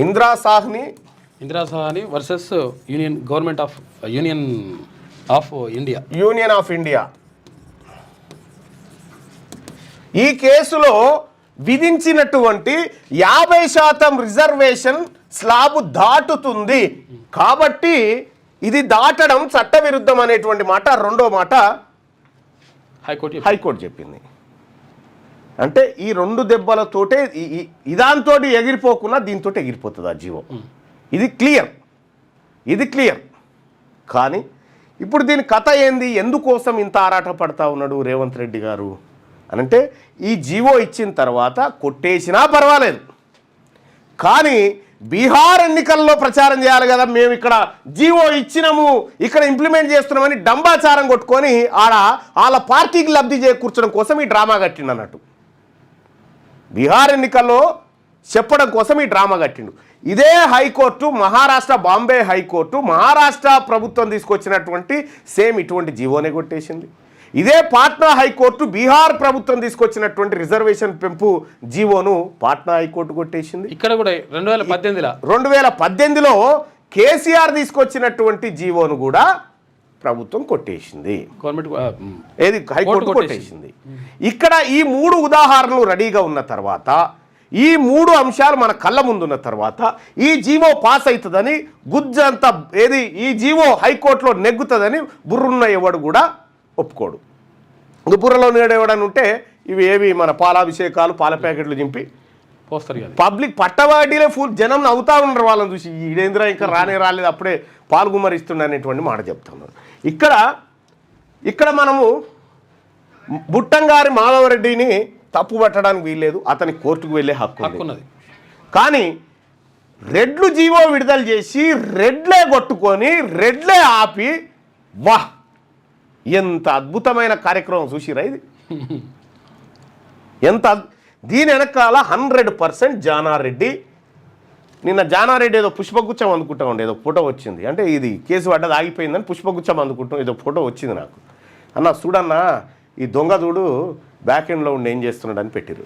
Indira Sawhney versus Union of India. ఈ కేసులో విధించినటువంటి 50% reservation slab దాటుతుంది కాబట్టి ఇది దాటడం చట్టవిరుద్ధం అనేటువంటి మాట. రెండో మాట హైకోర్టు చెప్పింది. అంటే ఈ 2 దెబ్బలతోటే ఇదాంతో ఎగిరిపోకుండా దీంతో ఎగిరిపోతుంది ఆ జీవో. ఇది క్లియర్. కానీ ఇప్పుడు దీని కథ ఏంది, ఎందుకోసం ఇంత ఆరాట పడతా ఉన్నాడు రేవంత్ రెడ్డి గారు అనంటే, ఈ జీవో ఇచ్చిన తర్వాత కొట్టేసినా పర్వాలేదు, కానీ బీహార్ ఎన్నికల్లో ప్రచారం చేయాలి కదా, మేము ఇక్కడ జీవో ఇచ్చినాము, ఇక్కడ ఇంప్లిమెంట్ చేస్తున్నామని డంబాచారం కొట్టుకొని వాళ్ళ పార్టీకి లబ్ధి చేకూర్చడం కోసం ఈ డ్రామా కట్టిండు అన్నట్టు. బీహార్ ఎన్నికల్లో చెప్పడం కోసం ఈ డ్రామా కట్టిండు. ఇదే హైకోర్టు బాంబే హైకోర్టు మహారాష్ట్ర ప్రభుత్వం తీసుకొచ్చినటువంటి సేమ్ ఇటువంటి జీవోనే కొట్టేసింది. ఇదే పాట్నా హైకోర్టు బీహార్ ప్రభుత్వం తీసుకొచ్చినటువంటి రిజర్వేషన్ పెంపు జీవోను పాట్నా హైకోర్టు కొట్టేసింది. ఇక్కడ కూడా 2018లో కేసీఆర్ తీసుకొచ్చినటువంటి జీవోను కూడా ప్రభుత్వం కొట్టేసింది, హైకోర్టు కొట్టేసింది. ఇక్కడ ఈ 3 ఉదాహరణలు రెడీగా ఉన్న తర్వాత, ఈ 3 అంశాలు మన కళ్ళ ముందున్న తర్వాత ఈ జీవో పాస్ అవుతుందని గుజ్జంతా ఈ జీవో హైకోర్టులో నెగ్గుతుందని బుర్రున్న ఎవడు కూడా ఒప్పుకోడు. బుర్రలో నేడేవాడని ఉంటే ఇవి ఏవి మన పాలాభిషేకాలు, పాల ప్యాకెట్లు చింపి పోస్తారు. పబ్లిక్ పట్టవాడీలే ఫుల్ జనం నవ్వుతా ఉన్నారు వాళ్ళని చూసి, ఈడేంద్ర ఇంకా రాలేదు అప్పుడే పాల్గుమరిస్తుండే అనేటువంటి మాట చెప్తున్నారు. ఇక్కడ మనము బుట్టంగారి మాధవరెడ్డిని తప్పు పట్టడానికి వీల్లేదు, అతని కోర్టుకు వెళ్ళే హక్కు ఉన్నది. కానీ రెడ్లు జీవో విడుదల చేసి రెడ్లే కొట్టుకొని రెడ్లే ఆపి, వాహ్ ఎంత అద్భుతమైన కార్యక్రమం చూసిరా ఇది. దీని వెనకాల 100% జానారెడ్డి. నిన్న జానారెడ్డి ఏదో పుష్పగుచ్చం అందుకుంటా ఉండే, ఏదో ఫోటో వచ్చింది. అంటే ఇది కేసు పడ్డది ఆగిపోయిందని పుష్పగుచ్చం అందుకుంటాం, ఏదో ఫోటో వచ్చింది నాకు. అన్న చూడన్నా ఈ దొంగ చూడు బ్యాక్ ఎండ్లో ఉండి ఏం చేస్తున్నాడు అని పెట్టిరు.